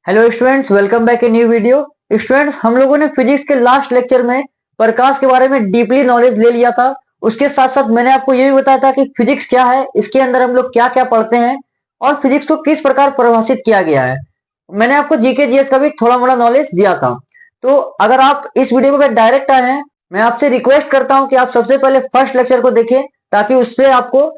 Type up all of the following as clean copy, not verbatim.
Hello students, welcome back a new video. Students, हम लोगों ने फिजिक्स के लास्ट लेक्चर में प्रकाश के बारे में डीपली नॉलेज ले लिया था। उसके साथ साथ मैंने आपको ये भी बताया था कि फिजिक्स क्या है, इसके अंदर हम लोग क्या क्या पढ़ते हैं और फिजिक्स को किस प्रकार परिभाषित किया गया है। मैंने आपको जीके जीएस का भी थोड़ा मोड़ा नॉलेज दिया था। तो अगर आप इस वीडियो पे डायरेक्ट आए हैं, मैं आपसे रिक्वेस्ट करता हूं कि आप सबसे पहले फर्स्ट लेक्चर को देखें, ताकि उससे आपको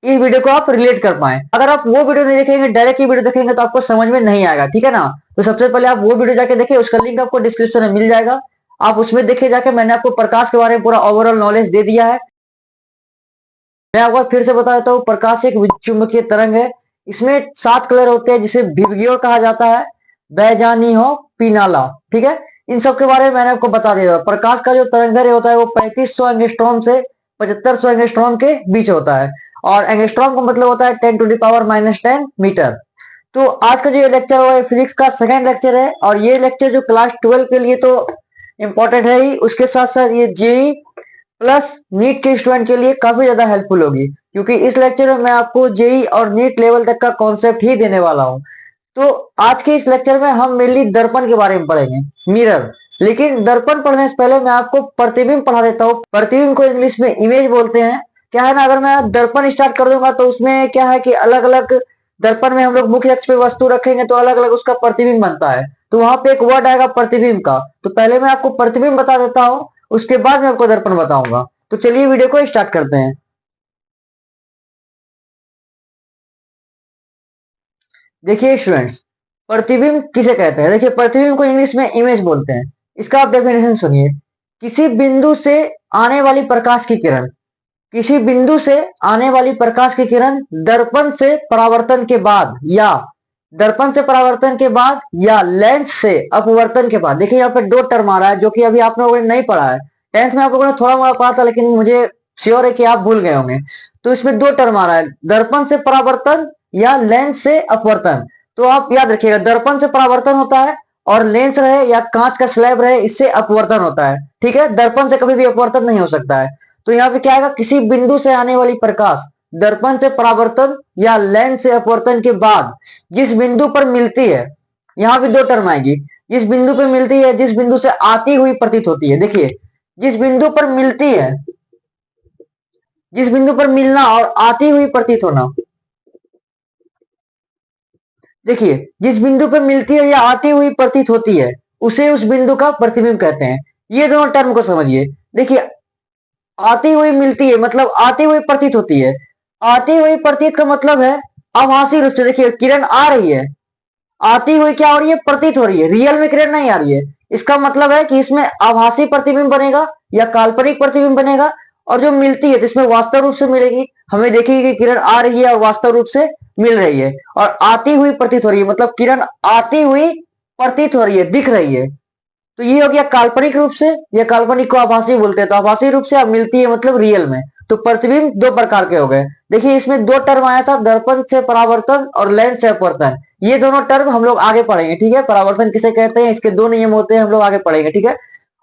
इस वीडियो को आप रिलेट कर पाए। अगर आप वो वीडियो नहीं देखेंगे, डायरेक्ट ये वीडियो देखेंगे, तो आपको समझ में नहीं आएगा, ठीक है ना। तो सबसे पहले आप वो वीडियो जाके देखिए, उसका लिंक आपको डिस्क्रिप्शन में मिल जाएगा। आप उसमें देखिए जाके, मैंने आपको प्रकाश के बारे में पूरा ओवरऑल नॉलेज दे दिया है। मैं आपको फिर से बता देता हूँ, प्रकाश एक विद्युत चुंबकीय तरंग है। इसमें 7 कलर होते हैं, जिसे विबग्योर कहा जाता है, बैजानी हो, पीनाला, ठीक है। इन सब के बारे में मैंने आपको बता दिया। प्रकाश का जो तरंगदैर्घ्य होता है वो 3500 एंगस्ट्रॉम से 7500 एंगस्ट्रॉम के बीच होता है। और एंगस्ट्रॉम का मतलब होता है 10⁻⁻10 मीटर। तो आज का जो ये लेक्चर है फिजिक्स का सेकंड लेक्चर है, और ये लेक्चर जो क्लास 12 के लिए तो इम्पोर्टेंट है ही, उसके साथ साथ ये जेई प्लस नीट के स्टूडेंट के लिए काफी ज्यादा हेल्पफुल होगी, क्योंकि इस लेक्चर में मैं आपको जेई और नीट लेवल तक का कॉन्सेप्ट ही देने वाला हूँ। तो आज के इस लेक्चर में हम मेनली दर्पण के बारे में पढ़ेंगे, मिरर। लेकिन दर्पण पढ़ने से पहले मैं आपको प्रतिबिंब पढ़ा देता हूँ। प्रतिबिंब को इंग्लिश में इमेज बोलते हैं। क्या है ना, अगर मैं दर्पण स्टार्ट कर दूंगा तो उसमें क्या है कि अलग अलग दर्पण में हम लोग मुख्य अक्ष पे वस्तु रखेंगे तो अलग अलग उसका प्रतिबिंब बनता है। तो वहां पे एक वर्ड आएगा प्रतिबिंब का। तो पहले मैं आपको प्रतिबिंब बता देता हूँ, उसके बाद मैं आपको दर्पण बताऊंगा। तो चलिए वीडियो को स्टार्ट करते हैं। देखिए स्टूडेंट्स, प्रतिबिंब किसे कहते हैं। देखिए, प्रतिबिंब को इंग्लिश में इमेज बोलते हैं। इसका आप डेफिनेशन सुनिए। किसी बिंदु से आने वाली प्रकाश की किरण, किसी बिंदु से आने वाली प्रकाश की किरण दर्पण से परावर्तन के बाद, या दर्पण से परावर्तन के बाद या लेंस से अपवर्तन के बाद। देखिए यहाँ पे दो टर्म आ रहा है, जो कि अभी आप लोगों ने नहीं पढ़ा है। 10th में आप लोगों ने थोड़ा मोड़ा पढ़ा था, लेकिन मुझे श्योर है कि आप भूल गए होंगे। तो इसमें दो टर्म आ रहा है, दर्पण से परावर्तन या लेंस से अपवर्तन। तो आप याद रखिएगा, दर्पण से परावर्तन होता है, और लेंस रहे या कांच का स्लैब रहे, इससे अपवर्तन होता है, ठीक है। दर्पण से कभी भी अपवर्तन नहीं हो सकता है। तो यहाँ पे क्या आएगा, किसी बिंदु से आने वाली प्रकाश दर्पण से परावर्तन या लेंस से अपवर्तन के बाद जिस बिंदु पर मिलती है, यहाँ पे दो टर्म आएगी। जिस बिंदु पर मिलती है, जिस बिंदु से आती हुई प्रतीत होती है। देखिए, जिस बिंदु पर मिलती है, जिस बिंदु पर मिलना और आती हुई प्रतीत होना। देखिए, जिस बिंदु पर मिलती है या आती हुई प्रतीत होती है, उसे उस बिंदु का प्रतिबिंब कहते हैं। ये दोनों टर्म को समझिए। देखिए, आती हुई मिलती है मतलब आती हुई प्रतीत होती है। आती हुई प्रतीत का मतलब है आभासी रूप से। देखिए, किरण आ रही है, आती हुई क्या हो रही है, प्रतीत हो रही है, रियल में किरण नहीं आ रही है। इसका मतलब है कि इसमें आभासी प्रतिबिंब बनेगा या काल्पनिक प्रतिबिंब बनेगा। और जो मिलती है तो इसमें वास्तव रूप से मिलेगी, हमें देखेगी कि किरण आ रही है और वास्तव रूप से मिल रही है। और आती हुई प्रतीत हो रही है मतलब किरण आती हुई प्रतीत हो रही है, दिख रही है। तो ये हो गया काल्पनिक रूप से, या काल्पनिक को आभासी बोलते हैं। तो आभासी रूप से अब मिलती है मतलब रियल में। तो प्रतिबिंब दो प्रकार के हो गए। देखिए, इसमें दो टर्म आया था, दर्पण से परावर्तन और लेंस से अपवर्तन। ये दोनों टर्म हम लोग आगे पढ़ेंगे, ठीक है। परावर्तन किसे कहते हैं, इसके दो नियम होते हैं, हम लोग आगे पढ़ेंगे, ठीक है।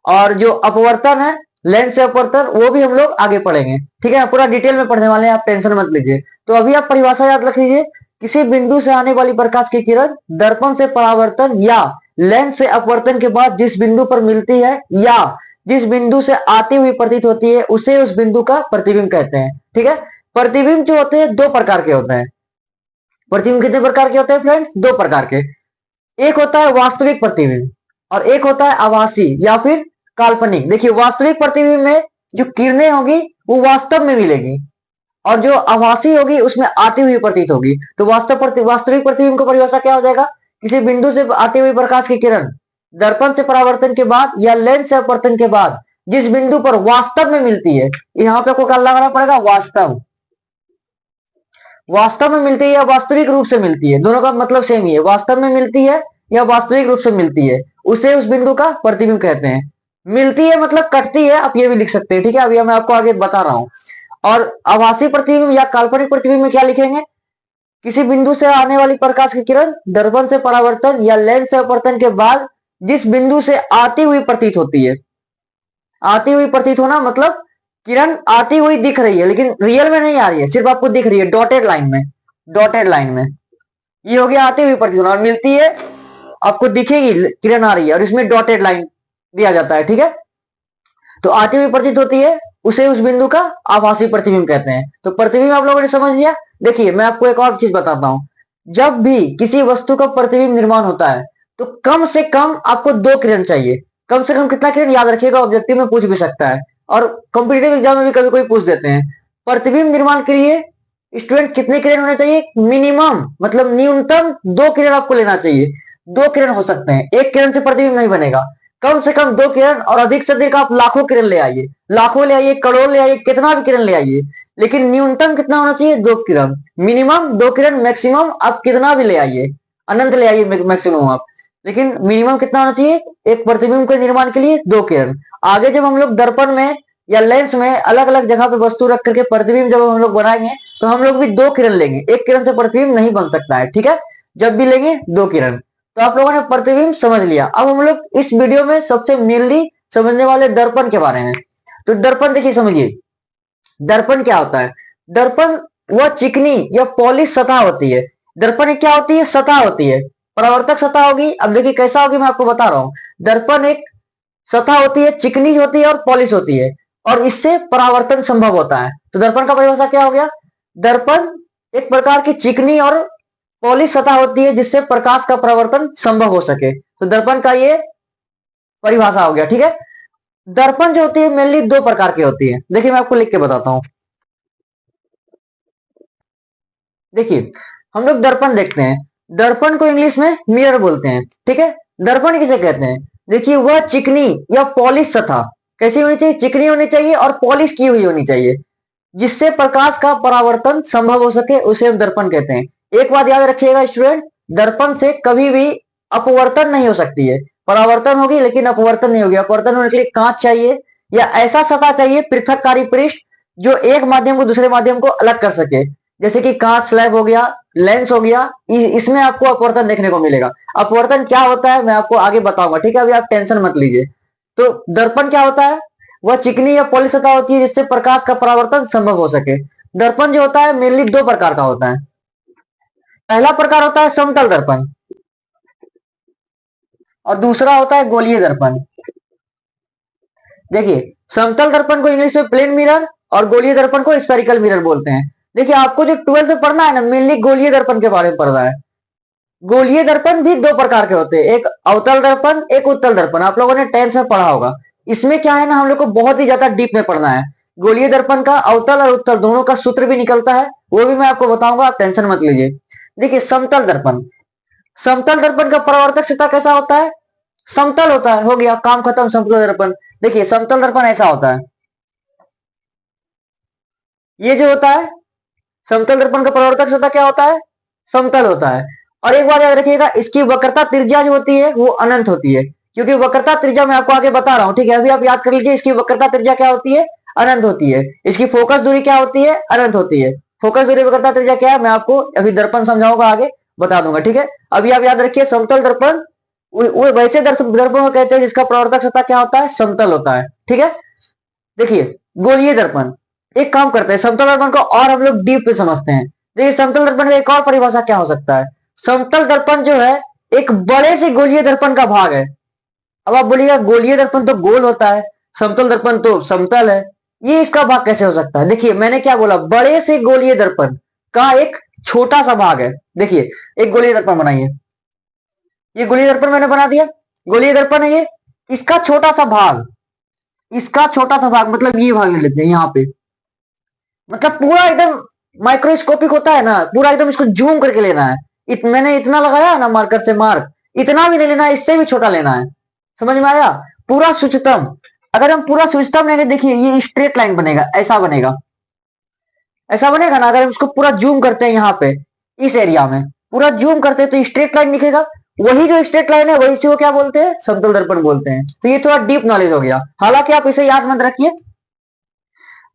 और जो अपवर्तन है, लेंस से अपवर्तन, वो भी हम लोग आगे पढ़ेंगे, ठीक है। पूरा डिटेल में पढ़ने वाले हैं, आप टेंशन मत लीजिए। तो अभी आप परिभाषा याद रख लीजिए। किसी बिंदु से आने वाली प्रकाश की किरण दर्पण से परावर्तन या लेंस से अपवर्तन के बाद जिस बिंदु पर मिलती है या जिस बिंदु से आती हुई प्रतीत होती है, उसे उस बिंदु का प्रतिबिंब कहते हैं, ठीक है। प्रतिबिंब जो होते हैं दो प्रकार के होते हैं। प्रतिबिंब कितने प्रकार के होते हैं फ्रेंड्स, दो प्रकार के। एक होता है वास्तविक प्रतिबिंब, और एक होता है आभासी या फिर काल्पनिक। देखिए, वास्तविक प्रतिबिंब में जो किरणें होगी वो वास्तव में मिलेगी, और जो आभासी होगी उसमें आती हुई प्रतीत होगी। तो वास्तविक प्रतिबिंब का परिभाषा क्या हो जाएगा, किसी बिंदु से आती हुई प्रकाश की किरण दर्पण से परावर्तन के बाद या लेंस से अपवर्तन के बाद जिस बिंदु पर वास्तव में मिलती है, यहाँ पे आपको क्या लगाना पड़ेगा, वास्तव। वास्तव में मिलती है या वास्तविक रूप से मिलती है, दोनों का मतलब सेम ही है। वास्तव में मिलती है या वास्तविक रूप से मिलती है, उसे उस बिंदु का प्रतिबिंब कहते हैं। मिलती है मतलब कटती है, आप ये भी लिख सकते हैं, ठीक है। अभी मैं आपको आगे बता रहा हूं। और आभासी प्रतिबिंब या काल्पनिक प्रतिबिंब में क्या लिखेंगे, किसी बिंदु से आने वाली प्रकाश की किरण दर्पण से परावर्तन या लेंस से अपवर्तन के बाद जिस बिंदु से आती हुई प्रतीत होती है। आती हुई प्रतीत होना मतलब किरण आती हुई दिख रही है, लेकिन रियल में नहीं आ रही है, सिर्फ आपको दिख रही है डॉटेड लाइन में। डॉटेड लाइन में ये हो गया आती हुई प्रतीत होना। और मिलती है आपको दिखेगी किरण आ रही है और इसमें डॉटेड लाइन दिया जाता है, ठीक है। तो आती हुई प्रतीत होती है, उसे उस बिंदु का आभासी प्रतिबिंब कहते हैं। तो प्रतिबिंब आप लोगों ने समझ लिया। देखिए मैं आपको एक और चीज बताता हूं, जब भी किसी वस्तु का प्रतिबिंब निर्माण होता है तो कम से कम आपको 2 किरण चाहिए। कम से कम कितना किरण, याद रखिएगा, ऑब्जेक्टिव में पूछ भी सकता है और कॉम्पिटेटिव एग्जाम में भी कभी कोई पूछ देते हैं। प्रतिबिंब निर्माण के लिए स्टूडेंट कितने किरण होने चाहिए? मिनिमम मतलब न्यूनतम 2 किरण आपको लेना चाहिए। 2 किरण हो सकते हैं, 1 किरण से प्रतिबिंब नहीं बनेगा। कम से कम 2 किरण, और अधिक से अधिक आप लाखों किरण ले आइए, लाखों ले आइए, करोड़ ले आइए, कितना भी किरण ले आइए, लेकिन न्यूनतम कितना होना चाहिए? 2 किरण। मिनिमम 2 किरण, मैक्सिमम आप कितना भी ले आइए, अनंत ले आइए मैक्सिमम आप, लेकिन मिनिमम कितना होना चाहिए एक प्रतिबिंब के निर्माण के लिए? 2 किरण। आगे जब हम लोग दर्पण में या लेंस में अलग अलग जगह पे वस्तु रख करके प्रतिबिंब जब हम लोग बनाएंगे तो हम लोग भी 2 किरण लेंगे, 1 किरण से प्रतिबिंब नहीं बन सकता है, ठीक है। जब भी लेंगे 2 किरण। तो आप लोगों ने प्रतिबिंब समझ लिया। अब हम लोग इस वीडियो में सबसे मेनली समझने वाले दर्पण के बारे में। तो दर्पण देखिए, समझिए दर्पण क्या होता है। दर्पण वह चिकनी या पॉलिश सतह होती है। दर्पण एक क्या होती है? सतह होती है, परावर्तक सतह होगी। अब देखिए कैसा होगी, मैं आपको बता रहा हूं। दर्पण एक सतह होती है, चिकनी होती है और पॉलिश होती है, और इससे परावर्तन संभव होता है। तो दर्पण का परिभाषा क्या हो गया? दर्पण एक प्रकार की चिकनी और पॉलिश सतह होती है जिससे प्रकाश का परावर्तन संभव हो सके। तो दर्पण का ये परिभाषा हो गया, ठीक है। दर्पण जो होती है मेनली 2 प्रकार की होती है। देखिए मैं आपको लिख के बताता हूं। देखिए हम लोग दर्पण देखते हैं, दर्पण को इंग्लिश में मिरर बोलते हैं, ठीक है। दर्पण किसे कहते हैं? देखिए वह चिकनी या पॉलिश सतह कैसी होनी चाहिए? चिकनी होनी चाहिए और पॉलिश की हुई होनी चाहिए, जिससे प्रकाश का परावर्तन संभव हो सके, उसे हम दर्पण कहते हैं। एक बात याद रखिएगा स्टूडेंट, दर्पण से कभी भी अपवर्तन नहीं हो सकती है। परावर्तन होगी लेकिन अपवर्तन नहीं होगी। अपवर्तन होने के लिए कांच चाहिए या ऐसा सतह चाहिए, पृथककारी पृष्ठ, जो एक माध्यम को दूसरे माध्यम को अलग कर सके। जैसे कि कांच स्लैब हो गया, लेंस हो गया, इसमें आपको अपवर्तन देखने को मिलेगा। अपवर्तन क्या होता है मैं आपको आगे बताऊंगा, ठीक है। अभी आप टेंशन मत लीजिए। तो दर्पण क्या होता है? वह चिकनी या पॉलिश सतह होती है जिससे प्रकाश का परावर्तन संभव हो सके। दर्पण जो होता है मेनली 2 प्रकार का होता है। पहला प्रकार होता है समतल दर्पण और दूसरा होता है गोलीय दर्पण। देखिए समतल दर्पण को इंग्लिश में प्लेन मिरर और गोलीय दर्पण को स्फेरिकल मिरर बोलते हैं। देखिए आपको जो 12th में पढ़ना है ना, मेनली गोलीय दर्पण के बारे में पढ़ना है। गोलीय दर्पण भी 2 प्रकार के होते हैं, एक अवतल दर्पण, एक उत्तल दर्पण। आप लोगों ने 10th में पढ़ा होगा। इसमें क्या है ना, हम लोग को बहुत ही ज्यादा डीप में पढ़ना है। गोलीय दर्पण का अवतल और उत्तल दोनों का सूत्र भी निकलता है, वो भी मैं आपको बताऊंगा, आप टेंशन मत लीजिए। देखिए समतल दर्पण, समतल दर्पण का परावर्तक सतह कैसा होता है? समतल होता है, हो गया काम खत्म। समतल दर्पण, देखिए समतल दर्पण ऐसा होता है, ये जो होता है समतल दर्पण का परावर्तक सतह क्या होता है? समतल होता है। और एक बात याद रखिएगा, इसकी वक्रता त्रिज्या जो होती है वो अनंत होती है, क्योंकि वक्रता त्रिज्या मैं आपको आगे बता रहा हूं, ठीक है। अभी आप याद कर लीजिए, इसकी वक्रता त्रिज्या क्या होती है? अनंत होती है। इसकी फोकस दूरी क्या होती है? अनंत होती है। फोकस दूरी वक्रता त्रिज्या क्या है मैं आपको अभी दर्पण समझाऊंगा, आगे बता दूंगा, ठीक है। अभी आप याद रखिए समतल दर्पण वो वैसे दर्पण को कहते हैं जिसका परावर्तक सतह क्या होता है? समतल होता है, ठीक है। देखिए गोलीय दर्पण, एक काम करते हैं समतल दर्पण को और हम लोग डीप पे समझते हैं। देखिए समतल दर्पण का एक और परिभाषा क्या हो सकता है? समतल दर्पण जो है एक बड़े से गोलीय दर्पण का भाग है। अब आप बोलिएगा गोलीय दर्पण तो गोल होता है, समतल दर्पण तो समतल है, ये इसका भाग कैसे हो सकता है? देखिए मैंने क्या बोला, बड़े से गोलीय दर्पण का एक छोटा सा भाग है। देखिए एक गोलीय दर्पण बनाइए, ये गोलीय दर्पण मैंने बना दिया, गोलीय दर्पण है ये, इसका छोटा सा भाग, इसका छोटा सा भाग मतलब ये भाग ले लेते हैं यहाँ पे, मतलब पूरा एकदम माइक्रोस्कोपिक होता है ना, पूरा एकदम इसको जूम करके लेना है। मैंने इतना लगाया ना मार्कर से मार्क, इतना भी नहीं लेना है, इससे भी छोटा लेना है। समझ में आया? पूरा सूक्ष्मतम, अगर हम पूरा सूक्ष्मतम लेंगे, देखिए ये स्ट्रेट लाइन बनेगा, ऐसा बनेगा, ऐसा बनेगा ना। अगर हम इसको पूरा जूम करते हैं यहाँ पे इस एरिया में, पूरा जूम करते हैं तो स्ट्रेट लाइन दिखेगा। वही जो स्ट्रेट लाइन है वही से वो क्या बोलते हैं? समतल दर्पण बोलते हैं। तो ये थोड़ा डीप नॉलेज हो गया, हालांकि आप इसे याद मत रखिए,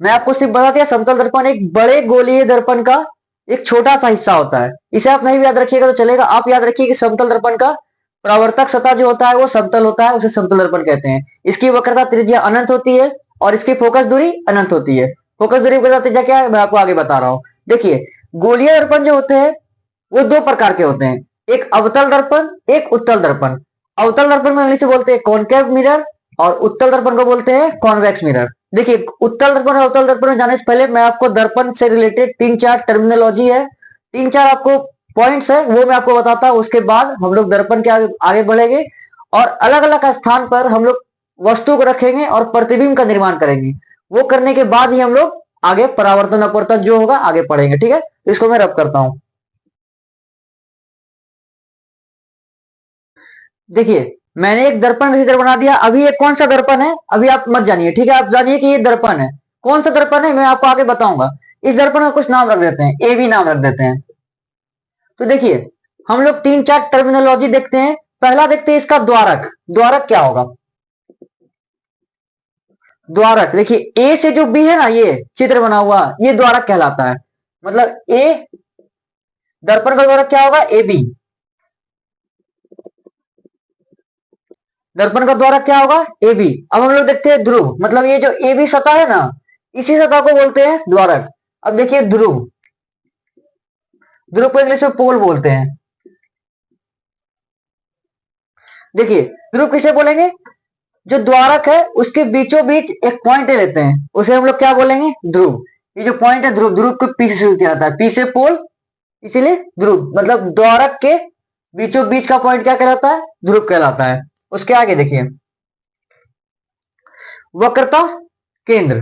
मैं आपको सिर्फ बता दिया समतल दर्पण एक बड़े गोलीय दर्पण का एक छोटा सा हिस्सा होता है। इसे आप नहीं भी याद रखिएगा तो चलेगा। आप याद रखिए कि समतल दर्पण का परावर्तक सतह जो होता है वो समतल होता है, उसे समतल दर्पण कहते हैं। इसकी वक्रता त्रिज्या अनंत होती है और इसकी फोकस दूरी अनंत होती है। फोकस दूरी वक्रता त्रिज्या क्या है मैं आपको आगे बता रहा हूं। देखिए गोलीय दर्पण जो होते हैं वो 2 प्रकार के होते हैं, एक अवतल दर्पण, एक उत्तल दर्पण। अवतल दर्पण में इंग्लिश से बोलते हैं कॉनकेव मिरर और उत्तल दर्पण को बोलते हैं कॉन्वेक्स मिरर। देखिए उत्तल दर्पण और अवतल दर्पण में जाने से पहले मैं आपको दर्पण से रिलेटेड 3-4 टर्मिनोलॉजी है, 3-4 आपको पॉइंट्स है वो मैं आपको बताता हूं। उसके बाद हम लोग दर्पण के आगे बढ़ेंगे और अलग अलग स्थान पर हम लोग वस्तु को रखेंगे और प्रतिबिंब का निर्माण करेंगे। वो करने के बाद ही हम लोग आगे परावर्तन अपवर्तन जो होगा आगे पढ़ेंगे। ठीक है, इसको मैं रब करता हूं। देखिए मैंने एक दर्पण चित्र बना दिया। अभी ये कौन सा दर्पण है अभी आप मत जानिए, ठीक है, आप जानिए कि ये दर्पण है। कौन सा दर्पण है मैं आपको आगे बताऊंगा। इस दर्पण का कुछ नाम रख देते हैं, ए बी नाम रख देते हैं। तो देखिए हम लोग 3-4 टर्मिनोलॉजी देखते हैं। पहला देखते हैं इसका द्वारक। द्वारक क्या होगा? द्वारक देखिए ए से जो बी है ना, ये चित्र बना हुआ ये द्वारक कहलाता है। मतलब ए दर्पण का द्वारक क्या होगा? A B. दर्पण का द्वारक क्या होगा? A B. अब हम लोग देखते हैं ध्रुव, मतलब ये जो ए बी सतह है ना, इसी सतह को बोलते हैं द्वारक। अब देखिए ध्रुव, ध्रुव को इंग्लिश में पोल बोलते हैं। देखिए ध्रुव किसे बोलेंगे? जो द्वारक है उसके बीचों बीच एक पॉइंट लेते हैं, उसे हम लोग क्या बोलेंगे? ध्रुव। ये जो पॉइंट है ध्रुव, ध्रुव को पी से शुरू किया जाता है, पी से पोल, इसीलिए ध्रुव। मतलब द्वारक के बीचों बीच का पॉइंट क्या कहलाता है? ध्रुव कहलाता है। उसके आगे देखिए वक्रता केंद्र।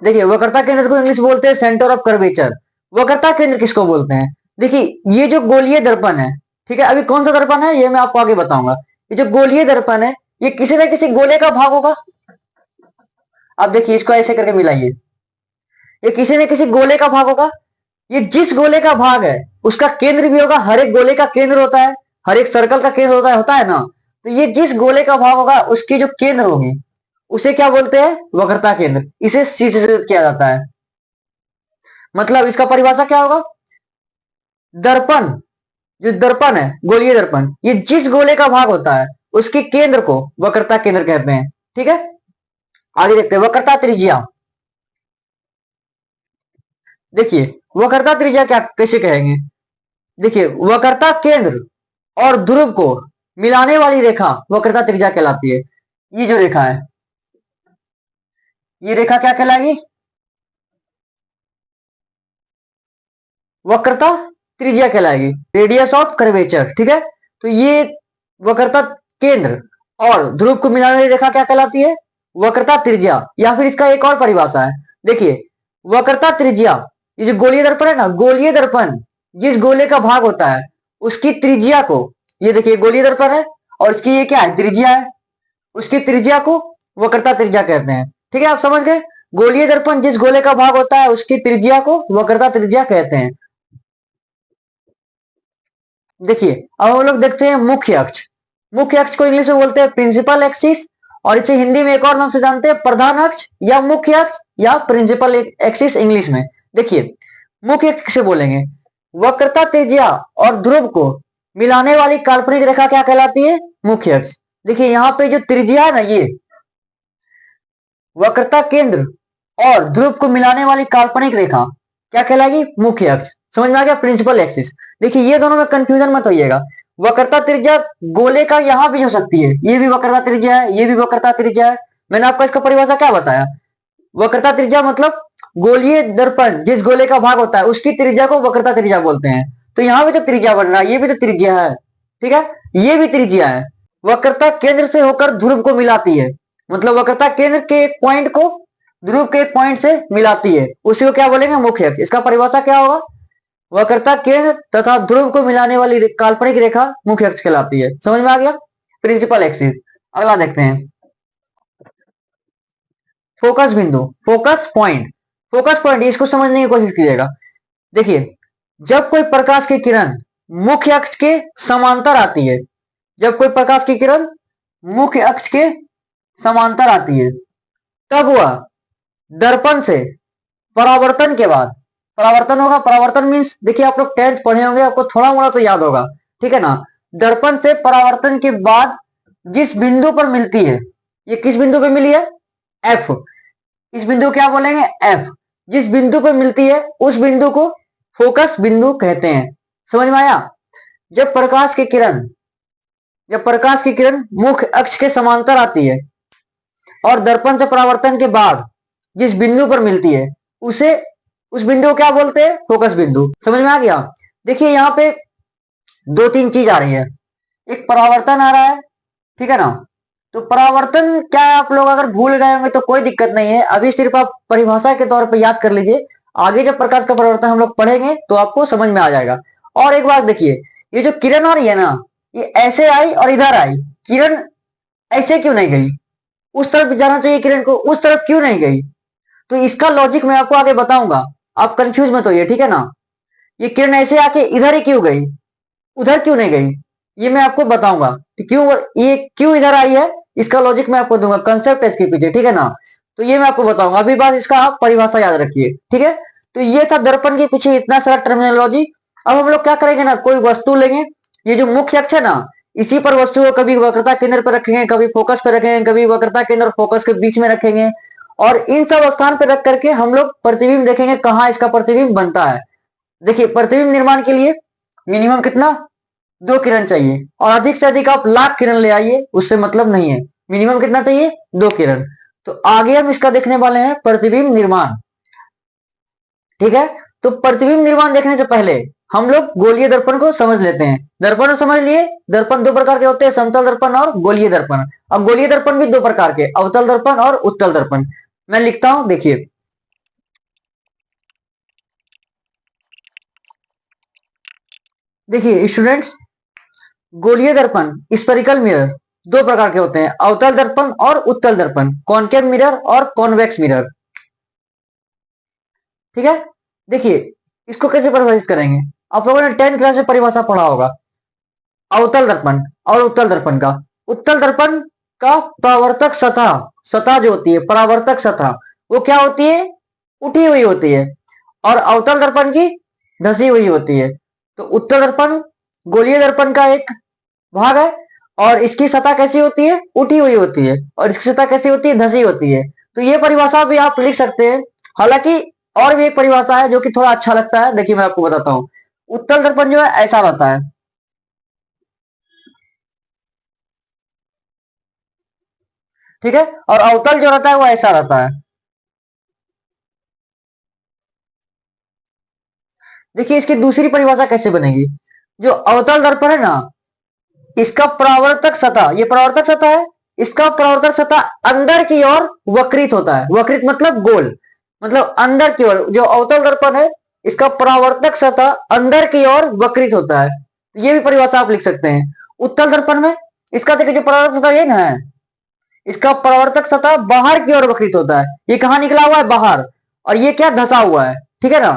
देखिए वक्रता केंद्र को इंग्लिश बोलते हैं सेंटर ऑफ कर्वेचर। वक्रता केंद्र किसको बोलते हैं? देखिए ये जो गोलीय दर्पण है, ठीक है, अभी कौन सा दर्पण है ये मैं आपको आगे बताऊंगा। ये जो गोलीय दर्पण है ये किसी न किसी गोले का भाग होगा। आप देखिए इसको ऐसे करके मिलाइए, ये किसी न किसी गोले का भाग होगा। ये जिस गोले का भाग है उसका केंद्र भी होगा। हर एक गोले का केंद्र होता है, हर एक सर्कल का केंद्र होता है ना। तो ये जिस गोले का भाग होगा उसकी जो केंद्र होगी उसे क्या बोलते हैं? वक्रता केंद्र। इसे सी से सूचित किया जाता है। मतलब इसका परिभाषा क्या होगा? दर्पण, जो दर्पण है गोलीय दर्पण, ये जिस गोले का भाग होता है उसके केंद्र को वक्रता केंद्र कहते हैं। ठीक है, आगे देखते हैं वक्रता त्रिज्या। देखिए वक्रता त्रिज्या क्या कैसे कहेंगे? देखिए वक्रता केंद्र और ध्रुव को मिलाने वाली रेखा वक्रता त्रिज्या कहलाती है। ये जो रेखा है ये रेखा क्या कहलाएगी? वक्रता त्रिज्या कहलाएगी, रेडियस ऑफ कर्वेचर। ठीक है, तो ये वक्रता केंद्र और ध्रुव को मिलाने वाली रेखा क्या कहलाती है? वक्रता त्रिज्या। या फिर इसका एक और परिभाषा है, देखिए वक्रता त्रिज्या, ये जो गोलीय दर्पण है ना, गोलीय दर्पण जिस गोले का भाग होता है उसकी त्रिज्या को, ये देखिए गोलीय दर्पण है और इसकी ये क्या है? त्रिज्या है। उसकी त्रिज्या को वक्रता त्रिज्या कहते हैं। ठीक है, आप समझ गए? गोलीय दर्पण जिस गोले का भाग होता है उसकी त्रिज्या को वक्रता त्रिज्या कहते हैं। देखिए अब हम लोग देखते हैं मुख्य अक्ष। मुख्य अक्ष को इंग्लिश में बोलते हैं प्रिंसिपल एक्सिस और इसे हिंदी में एक और नाम से जानते हैं प्रधान अक्ष या मुख्य अक्ष या प्रिंसिपल एक्सिस इंग्लिश में। देखिए मुख्य अक्ष किसे बोलेंगे? वक्रता त्रिज्या और ध्रुव को मिलाने वाली काल्पनिक रेखा क्या कहलाती है? मुख्य अक्ष। देखिए यहाँ पे जो त्रिज्या है ना, ये वक्रता केंद्र और ध्रुव को मिलाने वाली काल्पनिक रेखा क्या कहलाएगी? मुख्य अक्ष। समझ में आ गया? Principal axis. देखिए ये दोनों में कंफ्यूजन मत होइएगा। वक्रता त्रिज्या गोले का यहां भी हो सकती है, ये भी वक्रता त्रिज्या है, ये भी वक्रता त्रिज्या है। मैंने आपको इसका परिभाषा क्या बताया? वक्रता त्रिज्या मतलब गोलीय दर्पण जिस गोले का भाग होता है उसकी त्रिज्या को वक्रता त्रिज्या बोलते हैं। तो यहां भी तो त्रिज्या बन रहा है, ये भी तो त्रिज्या है। ठीक है, ये भी त्रिज्या है। वक्रता केंद्र से होकर ध्रुव को मिलाती है, मतलब वक्रता केंद्र के एक पॉइंट को ध्रुव के एक पॉइंट से मिलाती है, उसी को क्या बोलेंगे? मुख्य अक्ष। इसका परिभाषा क्या होगा? वक्रता केंद्र तथा ध्रुव को मिलाने वाली काल्पनिक रेखा मुख्य अक्ष कहलाती है। समझ में आ गया? Principal axis. अगला देखते हैं फोकस बिंदु, फोकस पॉइंट। फोकस पॉइंट इसको समझने की कोशिश कीजिएगा। देखिए जब कोई प्रकाश की किरण मुख्य अक्ष के समांतर आती है, जब कोई प्रकाश की किरण मुख्य अक्ष के समांतर आती है तब वह दर्पण से परावर्तन के बाद, परावर्तन होगा, परावर्तन मीन्स देखिए आप लोग 10th पढ़े होंगे, आपको थोड़ा मोड़ा तो याद होगा। ठीक है ना, दर्पण से परावर्तन के बाद जिस बिंदु पर मिलती है, ये किस बिंदु पे मिली है? एफ। इस बिंदु क्या बोलेंगे? एफ। जिस बिंदु पर मिलती है उस बिंदु को फोकस बिंदु कहते हैं। समझ में आया? जब प्रकाश की किरण मुख्य अक्ष के समांतर आती है और दर्पण से परावर्तन के बाद जिस बिंदु पर मिलती है उसे उस बिंदु को क्या बोलते हैं? फोकस बिंदु। समझ में आ गया? देखिए यहाँ पे दो तीन चीज आ रही है। एक परावर्तन आ रहा है, ठीक है ना? तो परावर्तन क्या है, आप लोग अगर भूल गए होंगे तो कोई दिक्कत नहीं है, अभी सिर्फ आप परिभाषा के तौर पर याद कर लीजिए। आगे जब प्रकाश का परावर्तन हम लोग पढ़ेंगे तो आपको समझ में आ जाएगा। और एक बात देखिए, ये जो किरण आ रही है ना, ये ऐसे आई और इधर आई। किरण ऐसे क्यों नहीं गई? उस तरफ जाना चाहिए किरण को, उस तरफ क्यों नहीं गई? तो इसका लॉजिक मैं आपको आगे बताऊंगा, आप कंफ्यूज मत होइए, ठीक है ना? ये किरण ऐसे आके इधर ही क्यों गई, उधर क्यों नहीं गई, ये मैं आपको बताऊंगा कि ये क्यों इधर आई है। इसका लॉजिक मैं आपको दूंगा, कंसेप्ट है इसके पीछे, ठीक है ना? तो ये मैं आपको बताऊंगा। अभी बात इसका आप परिभाषा याद रखिए, ठीक है? तो ये था दर्पण के पीछे इतना सारा टर्मिनोलॉजी। अब हम लोग क्या करेंगे ना, कोई वस्तु लेंगे, ये जो मुख्य अक्ष है ना, इसी पर वस्तु को कभी वक्रता केंद्र पर रखेंगे, कभी फोकस पर रखेंगे, कभी वक्रता केंद्र और फोकस के बीच में रखेंगे, और इन सब स्थान पर रख करके हम लोग प्रतिबिंब देखेंगे कहाँ इसका प्रतिबिंब बनता है। देखिए, प्रतिबिंब निर्माण के लिए मिनिमम कितना, 2 किरण चाहिए, और अधिक से अधिक आप लाख किरण ले आइए, उससे मतलब नहीं है। मिनिमम कितना चाहिए, 2 किरण। तो आगे हम इसका देखने वाले हैं प्रतिबिंब निर्माण, ठीक है? तो प्रतिबिंब निर्माण देखने से पहले हम लोग गोलीय दर्पण को समझ लेते हैं। दर्पण समझ लिए, दर्पण 2 प्रकार के होते हैं, समतल दर्पण और गोलीय दर्पण। अब गोलीय दर्पण भी 2 प्रकार के, अवतल दर्पण और उत्तल दर्पण। मैं लिखता हूं, देखिए। देखिए स्टूडेंट्स, गोलीय दर्पण स्फेरिकल मिरर 2 प्रकार के होते हैं, अवतल दर्पण और उत्तल दर्पण, कॉनकेव मिरर और कॉन्वेक्स मिरर, ठीक है? देखिए इसको कैसे परिभाषित करेंगे, आप लोगों ने 10th क्लास में परिभाषा पढ़ा होगा अवतल दर्पण और उत्तल दर्पण का। उत्तल दर्पण का परावर्तक सतह जो होती है, परावर्तक सतह, वो क्या होती है, उठी हुई होती है, और अवतल दर्पण की धसी हुई होती है। तो उत्तल दर्पण गोलीय दर्पण का एक भाग है, और इसकी सतह कैसी होती है, उठी हुई होती है, और इसकी सतह कैसी होती है, धसी होती है। तो ये परिभाषा भी आप लिख सकते हैं। हालांकि और भी एक परिभाषा है जो कि थोड़ा अच्छा लगता है, देखिए मैं आपको बताता हूं। उत्तल दर्पण जो है ऐसा रहता है, ठीक है? और अवतल जो रहता है वो ऐसा रहता है। देखिए इसकी दूसरी परिभाषा कैसे बनेगी, जो अवतल दर्पण है ना, इसका परावर्तक सतह, ये परावर्तक सतह है, इसका परावर्तक सतह अंदर की ओर वक्रित होता है। वक्रित मतलब गोल, मतलब अंदर की ओर। जो अवतल दर्पण है, इसका परावर्तक सतह अंदर की ओर वक्रित होता है। ये भी परिभाषा आप लिख सकते हैं। उत्तल दर्पण में इसका देखिए, जो परावर्तक सतह ये ना है, इसका परावर्तक सतह बाहर की ओर वक्रित होता है। ये कहां निकला हुआ है, बाहर, और ये क्या, धसा हुआ है, ठीक है ना?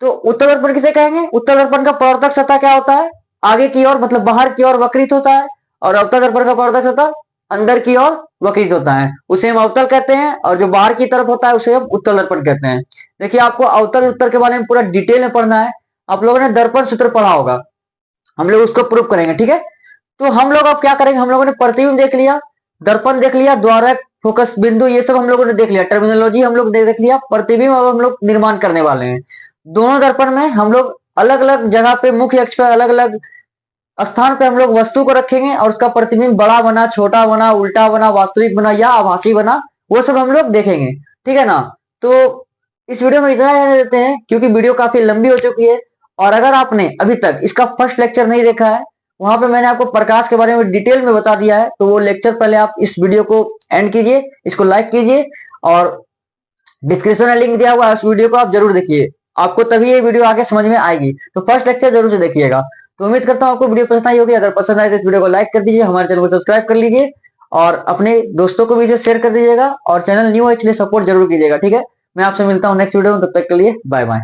तो उत्तल दर्पण किसे कहेंगे, उत्तल दर्पण का परावर्तक सतह क्या होता है, आगे की ओर मतलब बाहर की ओर वक्रित होता है, और अवतल दर्पण का परावर्तक सतह अंदर की ओर वक्रित होता है, उसे हम अवतल कहते हैं, और जो बाहर की तरफ होता है उसे हम उत्तल दर्पण कहते हैं। देखिए आपको अवतल उत्तल के बारे में पूरा डिटेल में पढ़ना है, आप लोगों ने दर्पण सूत्र पढ़ा होगा, हम लोग उसको प्रूव करेंगे, ठीक है? तो हम लोग अब क्या करेंगे, हम लोगों ने प्रतिबिंब देख लिया, दर्पण देख लिया, द्वारक, फोकस बिंदु, ये सब हम लोगों ने देख लिया, टर्मिनोलॉजी हम लोग देख लिया। प्रतिबिंब अब हम लोग निर्माण करने वाले हैं। दोनों दर्पण में हम लोग अलग अलग जगह पे, मुख्य अक्ष पर अलग अलग स्थान पे हम लोग वस्तु को रखेंगे, और उसका प्रतिबिंब बड़ा बना, छोटा बना, उल्टा बना, वास्तविक बना या आभासी बना, वो सब हम लोग देखेंगे, ठीक है ना? तो इस वीडियो में इतना ही देते हैं, क्योंकि वीडियो काफी लंबी हो चुकी है। और अगर आपने अभी तक इसका फर्स्ट लेक्चर नहीं देखा है, वहां पे मैंने आपको प्रकाश के बारे में डिटेल में बता दिया है, तो वो लेक्चर पहले आप इस वीडियो को एंड कीजिए, इसको लाइक कीजिए, और डिस्क्रिप्शन में लिंक दिया हुआ है, उस वीडियो को आप जरूर देखिए, आपको तभी ये वीडियो आगे समझ में आएगी। तो फर्स्ट लेक्चर जरूर से देखिएगा। तो उम्मीद करता हूँ आपको वीडियो पसंद आई होगी। अगर पसंद आए तो इस वीडियो को लाइक कर दीजिए, हमारे चैनल को सब्सक्राइब कर लीजिए, और अपने दोस्तों को भी इसे शेयर कर दीजिएगा, और चैनल न्यू है इसलिए सपोर्ट जरूर कीजिएगा, ठीक है? मैं आपसे मिलता हूँ नेक्स्ट वीडियो में, तब तक के लिए बाय बाय।